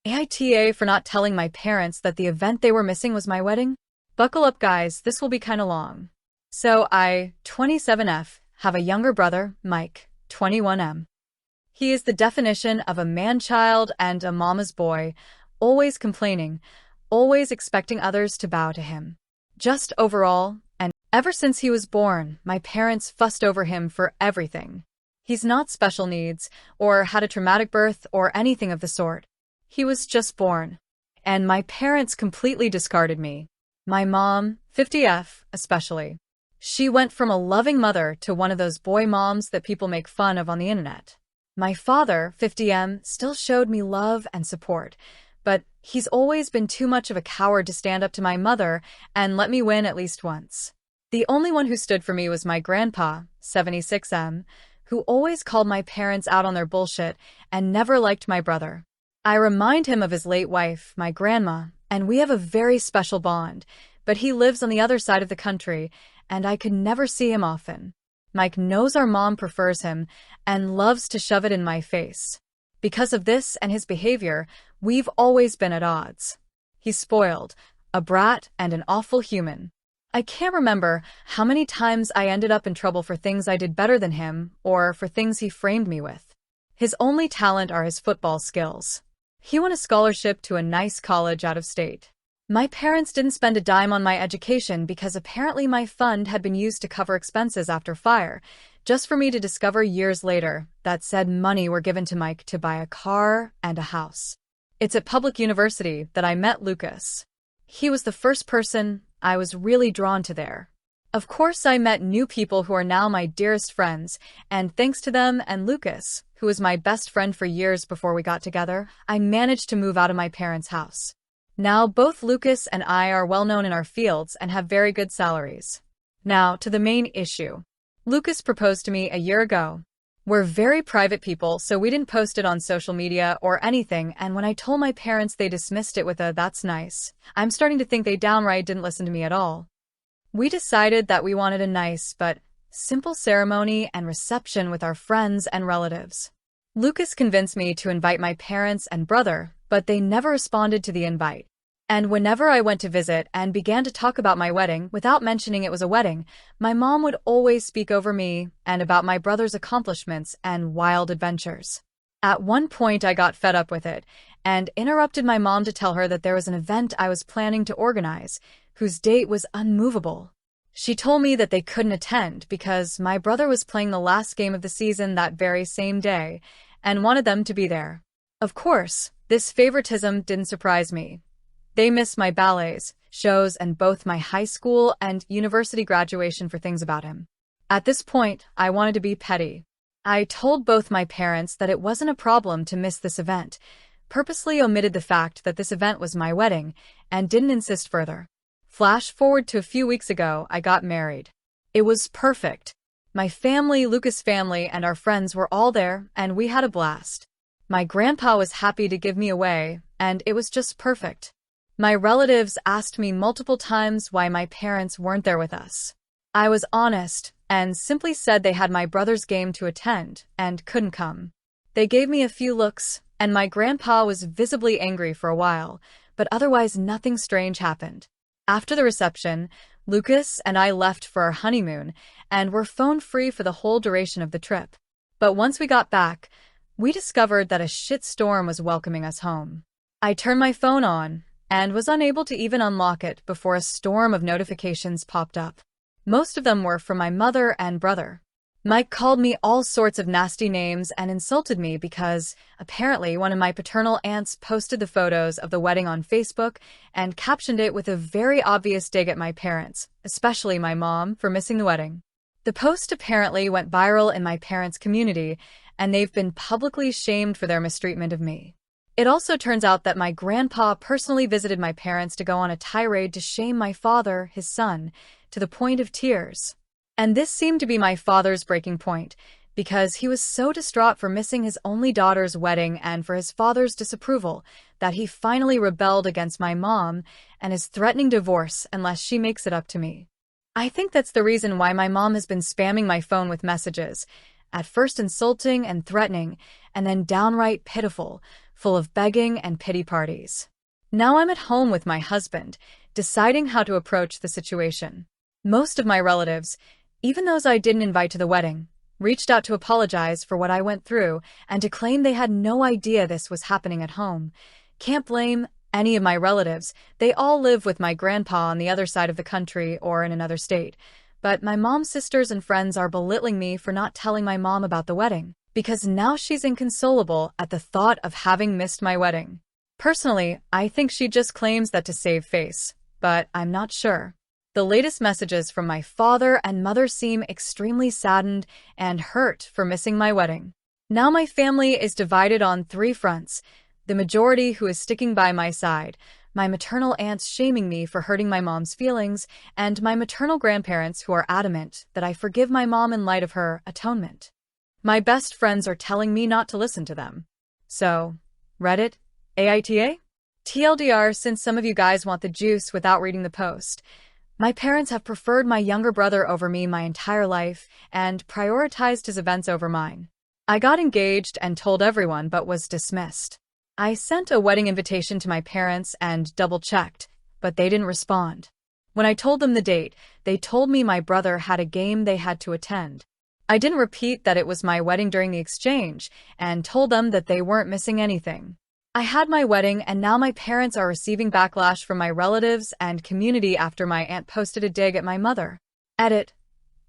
AITA for not telling my parents that the event they were missing was my wedding? Buckle up, guys, this will be kinda long. So I, 27F, have a younger brother, Mike, 21M. He is the definition of a man-child and a mama's boy, always complaining, always expecting others to bow to him. Just overall, and ever since he was born, my parents fussed over him for everything. He's not special needs, or had a traumatic birth, or anything of the sort. He was just born. And my parents completely discarded me. My mom, 50F, especially. She went from a loving mother to one of those boy moms that people make fun of on the internet. My father, 50M, still showed me love and support, but he's always been too much of a coward to stand up to my mother and let me win at least once. The only one who stood for me was my grandpa, 76M, who always called my parents out on their bullshit and never liked my brother. I remind him of his late wife, my grandma, and we have a very special bond, but he lives on the other side of the country, and I could never see him often. Mike knows our mom prefers him and loves to shove it in my face. Because of this and his behavior, we've always been at odds. He's spoiled, a brat, and an awful human. I can't remember how many times I ended up in trouble for things I did better than him or for things he framed me with. His only talent are his football skills. He won a scholarship to a nice college out of state. My parents didn't spend a dime on my education because apparently my fund had been used to cover expenses after fire, just for me to discover years later that said money were given to Mike to buy a car and a house. It's at public university that I met Lucas. He was the first person I was really drawn to there. Of course, I met new people who are now my dearest friends, and thanks to them and Lucas, who was my best friend for years before we got together, I managed to move out of my parents' house. Now, both Lucas and I are well known in our fields and have very good salaries. Now, to the main issue. Lucas proposed to me a year ago. We're very private people, so we didn't post it on social media or anything, and when I told my parents, they dismissed it with a "that's nice." I'm starting to think they downright didn't listen to me at all. We decided that we wanted a nice but simple ceremony and reception with our friends and relatives. Lucas convinced me to invite my parents and brother, but they never responded to the invite. And whenever I went to visit and began to talk about my wedding without mentioning it was a wedding, my mom would always speak over me and about my brother's accomplishments and wild adventures. At one point, I got fed up with it and interrupted my mom to tell her that there was an event I was planning to organize, whose date was unmovable. She told me that they couldn't attend because my brother was playing the last game of the season that very same day and wanted them to be there. Of course, this favoritism didn't surprise me. They missed my ballets, shows, and both my high school and university graduation for things about him. At this point, I wanted to be petty. I told both my parents that it wasn't a problem to miss this event, purposely omitted the fact that this event was my wedding, and didn't insist further. Flash forward to a few weeks ago, I got married. It was perfect. My family, Lucas' family, and our friends were all there, and we had a blast. My grandpa was happy to give me away, and it was just perfect. My relatives asked me multiple times why my parents weren't there with us. I was honest and simply said they had my brother's game to attend and couldn't come. They gave me a few looks, and my grandpa was visibly angry for a while, but otherwise nothing strange happened. After the reception, Lucas and I left for our honeymoon and were phone-free for the whole duration of the trip. But once we got back, we discovered that a shitstorm was welcoming us home. I turned my phone on and was unable to even unlock it before a storm of notifications popped up. Most of them were from my mother and brother. Mike called me all sorts of nasty names and insulted me because, apparently, one of my paternal aunts posted the photos of the wedding on Facebook and captioned it with a very obvious dig at my parents, especially my mom, for missing the wedding. The post apparently went viral in my parents' community, and they've been publicly shamed for their mistreatment of me. It also turns out that my grandpa personally visited my parents to go on a tirade to shame my father, his son, to the point of tears. And this seemed to be my father's breaking point, because he was so distraught for missing his only daughter's wedding and for his father's disapproval that he finally rebelled against my mom and is threatening divorce unless she makes it up to me. I think that's the reason why my mom has been spamming my phone with messages, at first insulting and threatening, and then downright pitiful, full of begging and pity parties. Now I'm at home with my husband, deciding how to approach the situation. Most of my relatives, even those I didn't invite to the wedding, reached out to apologize for what I went through and to claim they had no idea this was happening at home. Can't blame any of my relatives. They all live with my grandpa on the other side of the country or in another state. But my mom's sisters and friends are belittling me for not telling my mom about the wedding, because now she's inconsolable at the thought of having missed my wedding. Personally, I think she just claims that to save face, but I'm not sure. The latest messages from my father and mother seem extremely saddened and hurt for missing my wedding. Now my family is divided on three fronts: the majority who is sticking by my side, my maternal aunts shaming me for hurting my mom's feelings, and my maternal grandparents who are adamant that I forgive my mom in light of her atonement. My best friends are telling me not to listen to them. So, Reddit, AITA? TLDR, since some of you guys want the juice without reading the post. My parents have preferred my younger brother over me my entire life and prioritized his events over mine. I got engaged and told everyone but was dismissed. I sent a wedding invitation to my parents and double-checked, but they didn't respond. When I told them the date, they told me my brother had a game they had to attend. I didn't repeat that it was my wedding during the exchange and told them that they weren't missing anything. I had my wedding and now my parents are receiving backlash from my relatives and community after my aunt posted a dig at my mother. Edit.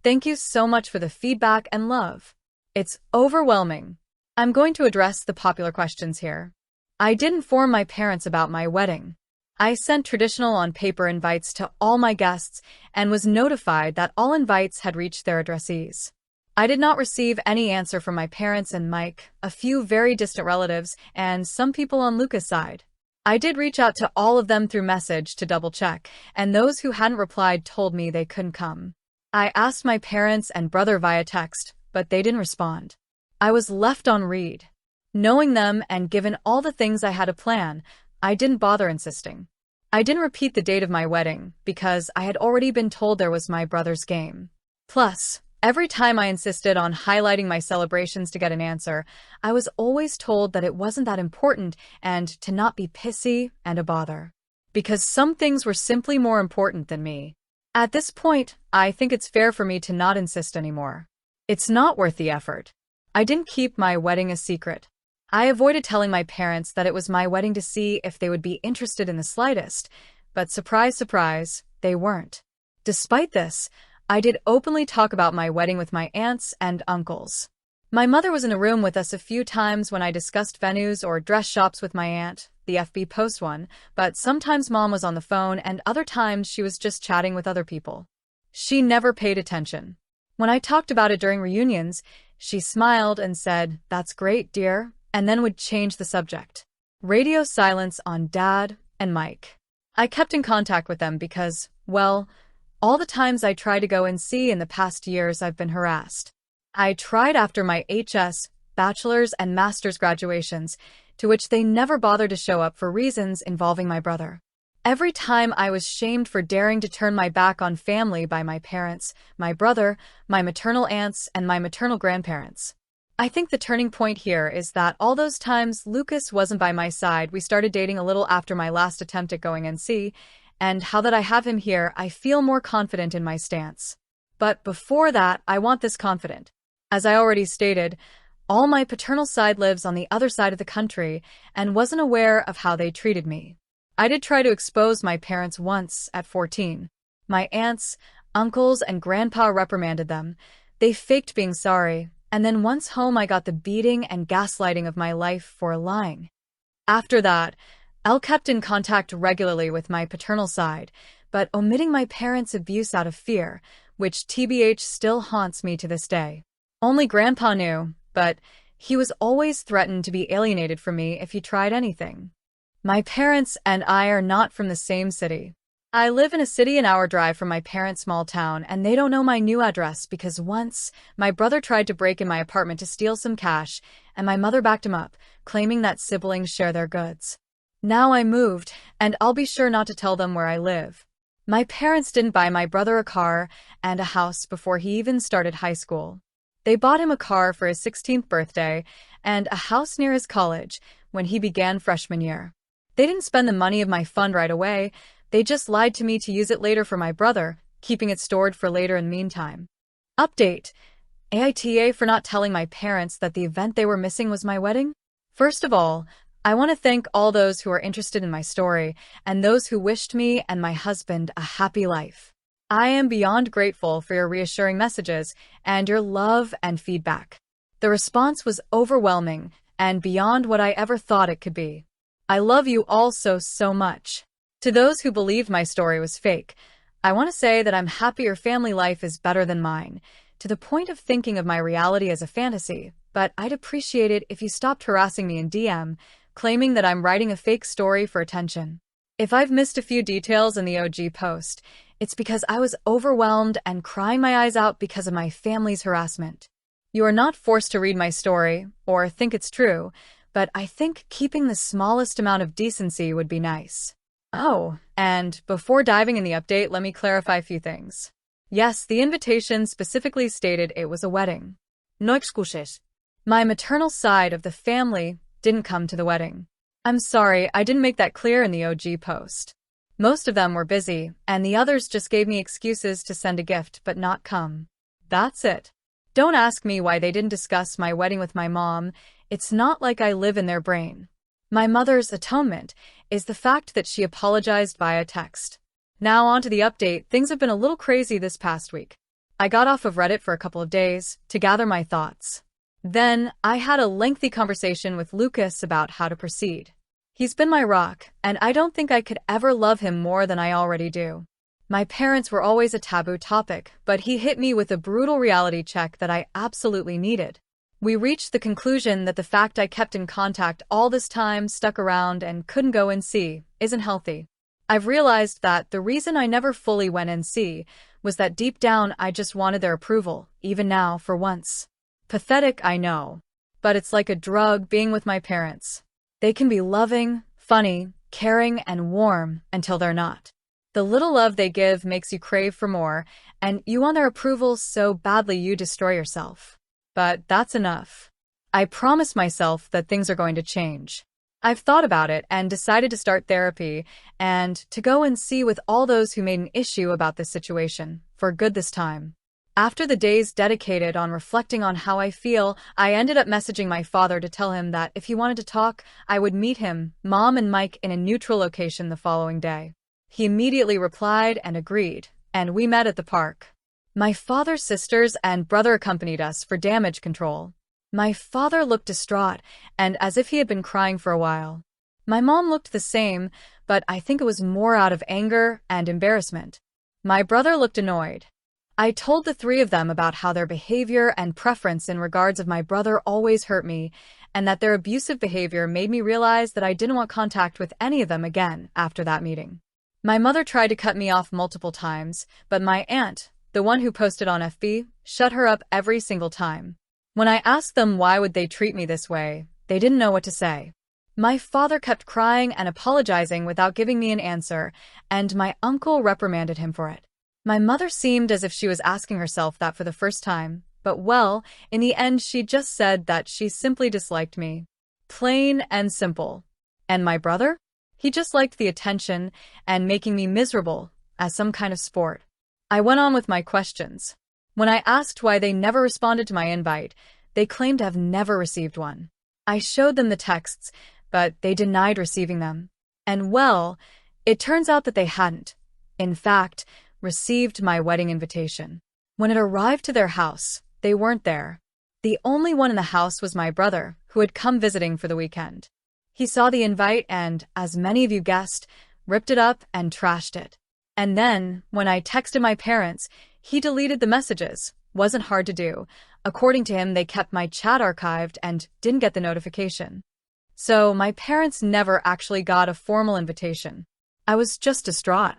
Thank you so much for the feedback and love. It's overwhelming. I'm going to address the popular questions here. I did inform my parents about my wedding. I sent traditional on-paper invites to all my guests and was notified that all invites had reached their addressees. I did not receive any answer from my parents and Mike, a few very distant relatives, and some people on Luca's side. I did reach out to all of them through message to double-check, and those who hadn't replied told me they couldn't come. I asked my parents and brother via text, but they didn't respond. I was left on read. Knowing them and given all the things I had to plan, I didn't bother insisting. I didn't repeat the date of my wedding because I had already been told there was my brother's game. Plus, every time I insisted on highlighting my celebrations to get an answer, I was always told that it wasn't that important and to not be pissy and a bother. Because some things were simply more important than me. At this point, I think it's fair for me to not insist anymore. It's not worth the effort. I didn't keep my wedding a secret. I avoided telling my parents that it was my wedding to see if they would be interested in the slightest, but surprise, surprise, they weren't. Despite this, I did openly talk about my wedding with my aunts and uncles. My mother was in a room with us a few times when I discussed venues or dress shops with my aunt, the FB post one, but sometimes mom was on the phone and other times she was just chatting with other people. She never paid attention. When I talked about it during reunions, she smiled and said, "That's great, dear," and then would change the subject. Radio silence on Dad and Mike. I kept in contact with them because, well, all the times I tried to go and see in the past years I've been harassed. I tried after my HS, bachelor's, and master's graduations, to which they never bothered to show up for reasons involving my brother. Every time I was shamed for daring to turn my back on family by my parents, my brother, my maternal aunts, and my maternal grandparents. I think the turning point here is that all those times Lucas wasn't by my side. We started dating a little after my last attempt at going NC, and how that I have him here, I feel more confident in my stance. But before that, I want this confident. As I already stated, all my paternal side lives on the other side of the country and wasn't aware of how they treated me. I did try to expose my parents once at 14. My aunts, uncles, and grandpa reprimanded them. They faked being sorry. And then once home I got the beating and gaslighting of my life for lying. After that, Elle kept in contact regularly with my paternal side, but omitting my parents' abuse out of fear, which TBH still haunts me to this day. Only Grandpa knew, but he was always threatened to be alienated from me if he tried anything. My parents and I are not from the same city. I live in a city an hour drive from my parents' small town, and they don't know my new address because once, my brother tried to break in my apartment to steal some cash, and my mother backed him up, claiming that siblings share their goods. Now I moved, and I'll be sure not to tell them where I live. My parents didn't buy my brother a car and a house before he even started high school. They bought him a car for his 16th birthday and a house near his college, when he began freshman year. They didn't spend the money of my fund right away, they just lied to me to use it later for my brother, keeping it stored for later in the meantime. Update: AITA for not telling my parents that the event they were missing was my wedding? First of all, I want to thank all those who are interested in my story and those who wished me and my husband a happy life. I am beyond grateful for your reassuring messages and your love and feedback. The response was overwhelming and beyond what I ever thought it could be. I love you all so much. To those who believed my story was fake, I want to say that I'm happy your family life is better than mine, to the point of thinking of my reality as a fantasy, but I'd appreciate it if you stopped harassing me in DM, claiming that I'm writing a fake story for attention. If I've missed a few details in the OG post, it's because I was overwhelmed and crying my eyes out because of my family's harassment. You are not forced to read my story or think it's true, but I think keeping the smallest amount of decency would be nice. Oh, and before diving in the update, let me clarify a few things. Yes, the invitation specifically stated it was a wedding. No excuses. My maternal side of the family didn't come to the wedding. I'm sorry, I didn't make that clear in the OG post. Most of them were busy, and the others just gave me excuses to send a gift but not come. That's it. Don't ask me why they didn't discuss my wedding with my mom. It's not like I live in their brain. My mother's atonement is the fact that she apologized via text. Now on to the update. Things have been a little crazy this past week. I got off of Reddit for a couple of days to gather my thoughts. Then I had a lengthy conversation with Lucas about how to proceed. He's been my rock, and I don't think I could ever love him more than I already do. My parents were always a taboo topic, but he hit me with a brutal reality check that I absolutely needed. We reached the conclusion that the fact I kept in contact all this time, stuck around, and couldn't go NC isn't healthy. I've realized that the reason I never fully went NC was that deep down I just wanted their approval, even now, for once. Pathetic, I know. But it's like a drug being with my parents. They can be loving, funny, caring, and warm until they're not. The little love they give makes you crave for more, and you want their approval so badly you destroy yourself. But that's enough. I promise myself that things are going to change. I've thought about it and decided to start therapy and to go and see with all those who made an issue about this situation, for good this time. After the days dedicated on reflecting on how I feel, I ended up messaging my father to tell him that if he wanted to talk, I would meet him, Mom and Mike in a neutral location the following day. He immediately replied and agreed, and we met at the park. My father's sisters and brother accompanied us for damage control. My father looked distraught and as if he had been crying for a while. My mom looked the same, but I think it was more out of anger and embarrassment. My brother looked annoyed. I told the three of them about how their behavior and preference in regards of my brother always hurt me, and that their abusive behavior made me realize that I didn't want contact with any of them again after that meeting. My mother tried to cut me off multiple times, but my aunt, the one who posted on FB, shut her up every single time. When I asked them why would they treat me this way, they didn't know what to say. My father kept crying and apologizing without giving me an answer, and my uncle reprimanded him for it. My mother seemed as if she was asking herself that for the first time, but well, in the end she just said that she simply disliked me. Plain and simple. And my brother? He just liked the attention and making me miserable, as some kind of sport. I went on with my questions. When I asked why they never responded to my invite, they claimed to have never received one. I showed them the texts, but they denied receiving them. And well, it turns out that they hadn't, in fact, received my wedding invitation. When it arrived to their house, they weren't there. The only one in the house was my brother, who had come visiting for the weekend. He saw the invite and, as many of you guessed, ripped it up and trashed it. And then, when I texted my parents, he deleted the messages. Wasn't hard to do. According to him, they kept my chat archived and didn't get the notification. So my parents never actually got a formal invitation. I was just distraught.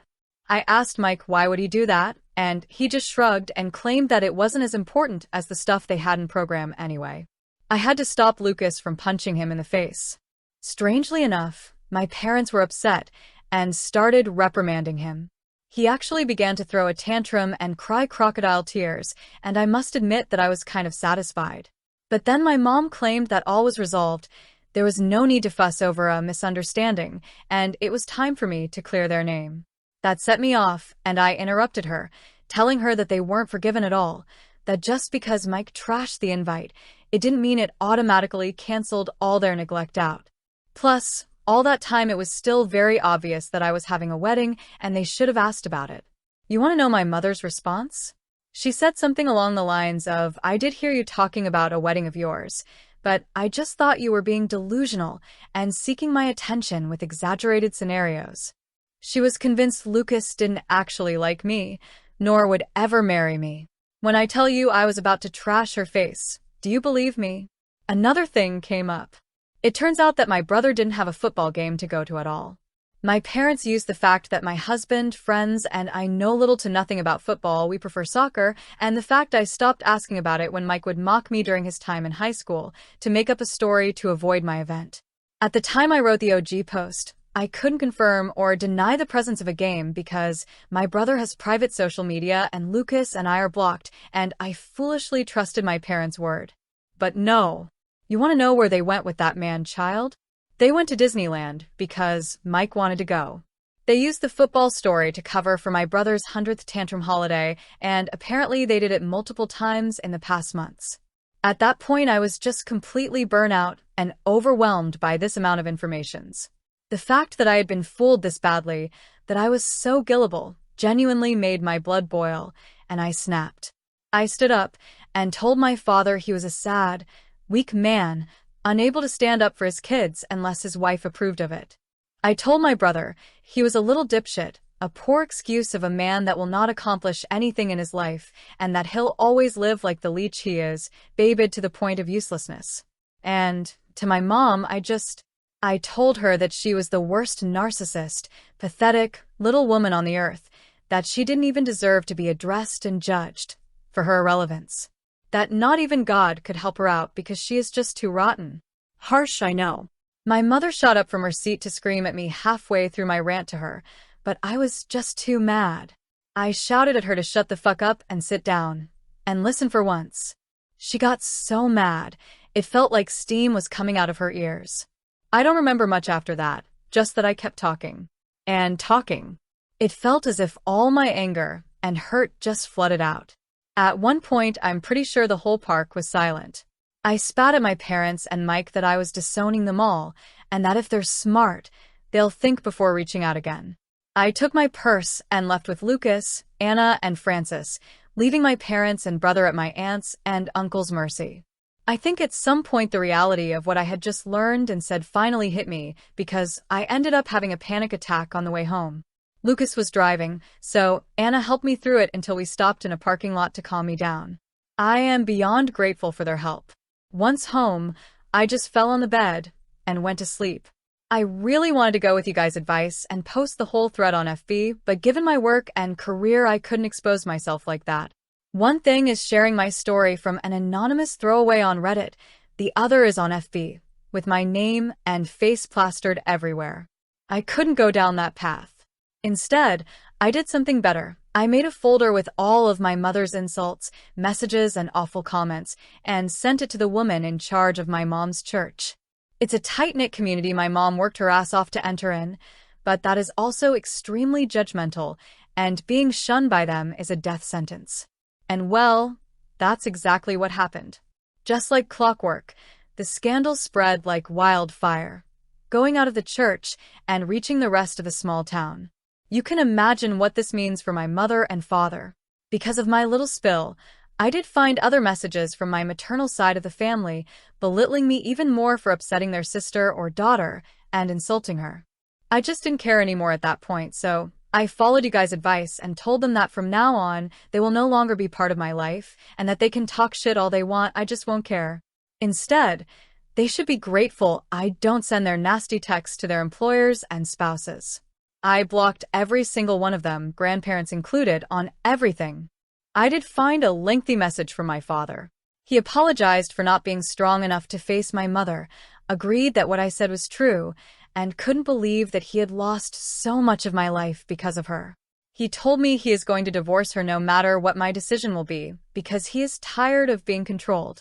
I asked Mike why would he do that, and he just shrugged and claimed that it wasn't as important as the stuff they had in program anyway. I had to stop Lucas from punching him in the face. Strangely enough, my parents were upset and started reprimanding him. He actually began to throw a tantrum and cry crocodile tears, and I must admit that I was kind of satisfied. But then my mom claimed that all was resolved. There was no need to fuss over a misunderstanding, and it was time for me to clear their name. That set me off, and I interrupted her, telling her that they weren't forgiven at all, that just because Mike trashed the invite, it didn't mean it automatically canceled all their neglect out. Plus, all that time it was still very obvious that I was having a wedding, and they should have asked about it. You want to know my mother's response? She said something along the lines of, "I did hear you talking about a wedding of yours, but I just thought you were being delusional and seeking my attention with exaggerated scenarios." She was convinced Lucas didn't actually like me, nor would ever marry me. When I tell you I was about to trash her face, do you believe me? Another thing came up. It turns out that my brother didn't have a football game to go to at all. My parents used the fact that my husband, friends, and I know little to nothing about football, we prefer soccer, and the fact I stopped asking about it when Mike would mock me during his time in high school, to make up a story to avoid my event. At the time I wrote the OG post, I couldn't confirm or deny the presence of a game because my brother has private social media and Lucas and I are blocked, and I foolishly trusted my parents' word. But no. You want to know where they went with that man-child? They went to Disneyland because Mike wanted to go. They used the football story to cover for my brother's 100th tantrum holiday, and apparently they did it multiple times in the past months. At that point, I was just completely burnt out and overwhelmed by this amount of informations. The fact that I had been fooled this badly, that I was so gullible, genuinely made my blood boil, and I snapped. I stood up and told my father he was a sad, weak man, unable to stand up for his kids unless his wife approved of it. I told my brother he was a little dipshit, a poor excuse of a man that will not accomplish anything in his life, and that he'll always live like the leech he is, babied to the point of uselessness. And, to my mom, I told her that she was the worst narcissist, pathetic, little woman on the earth, that she didn't even deserve to be addressed and judged for her irrelevance. That not even God could help her out because she is just too rotten. Harsh, I know. My mother shot up from her seat to scream at me halfway through my rant to her, but I was just too mad. I shouted at her to shut the fuck up and sit down, and listen for once. She got so mad, it felt like steam was coming out of her ears. I don't remember much after that, just that I kept talking. And talking. It felt as if all my anger and hurt just flooded out. At one point, I'm pretty sure the whole park was silent. I spat at my parents and Mike that I was disowning them all, and that if they're smart, they'll think before reaching out again. I took my purse and left with Lucas, Anna, and Francis, leaving my parents and brother at my aunt's and uncle's mercy. I think at some point the reality of what I had just learned and said finally hit me because I ended up having a panic attack on the way home. Lucas was driving, so Anna helped me through it until we stopped in a parking lot to calm me down. I am beyond grateful for their help. Once home, I just fell on the bed and went to sleep. I really wanted to go with you guys' advice and post the whole thread on FB, but given my work and career, I couldn't expose myself like that. One thing is sharing my story from an anonymous throwaway on Reddit. The other is on FB, with my name and face plastered everywhere. I couldn't go down that path. Instead, I did something better. I made a folder with all of my mother's insults, messages, and awful comments, and sent it to the woman in charge of my mom's church. It's a tight-knit community my mom worked her ass off to enter in, but that is also extremely judgmental, and being shunned by them is a death sentence. And well, that's exactly what happened. Just like clockwork, the scandal spread like wildfire, going out of the church and reaching the rest of the small town. You can imagine what this means for my mother and father. Because of my little spill, I did find other messages from my maternal side of the family, belittling me even more for upsetting their sister or daughter and insulting her. I just didn't care anymore at that point, so I followed you guys' advice and told them that from now on, they will no longer be part of my life, and that they can talk shit all they want, I just won't care. Instead, they should be grateful I don't send their nasty texts to their employers and spouses. I blocked every single one of them, grandparents included, on everything. I did find a lengthy message from my father. He apologized for not being strong enough to face my mother, agreed that what I said was true, and couldn't believe that he had lost so much of my life because of her. He told me he is going to divorce her no matter what my decision will be, because he is tired of being controlled.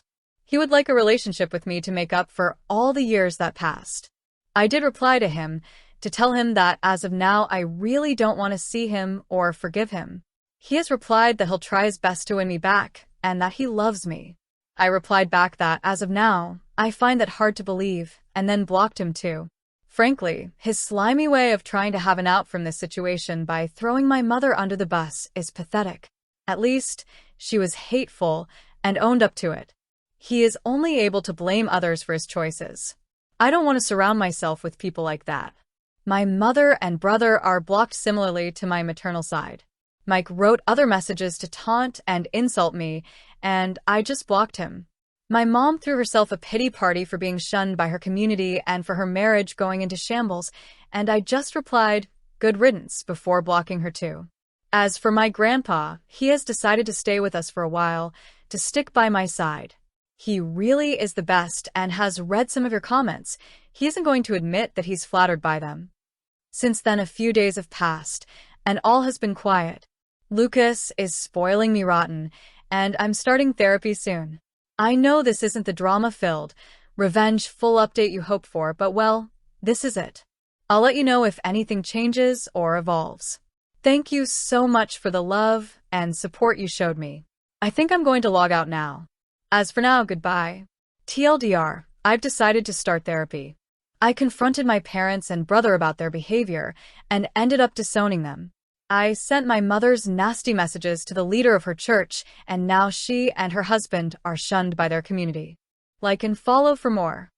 He would like a relationship with me to make up for all the years that passed. I did reply to him to tell him that as of now I really don't want to see him or forgive him. He has replied that he'll try his best to win me back and that he loves me. I replied back that as of now, I find that hard to believe, and then blocked him too. Frankly, his slimy way of trying to have an out from this situation by throwing my mother under the bus is pathetic. At least, she was hateful and owned up to it. He is only able to blame others for his choices. I don't want to surround myself with people like that. My mother and brother are blocked similarly to my maternal side. Mike wrote other messages to taunt and insult me, and I just blocked him. My mom threw herself a pity party for being shunned by her community and for her marriage going into shambles, and I just replied, "Good riddance," before blocking her too. As for my grandpa, he has decided to stay with us for a while, to stick by my side. He really is the best and has read some of your comments. He isn't going to admit that he's flattered by them. Since then, a few days have passed, and all has been quiet. Lucas is spoiling me rotten, and I'm starting therapy soon. I know this isn't the drama-filled, revenge-full update you hope for, but well, this is it. I'll let you know if anything changes or evolves. Thank you so much for the love and support you showed me. I think I'm going to log out now. As for now, goodbye. TLDR, I've decided to start therapy. I confronted my parents and brother about their behavior and ended up disowning them. I sent my mother's nasty messages to the leader of her church, and now she and her husband are shunned by their community. Like and follow for more.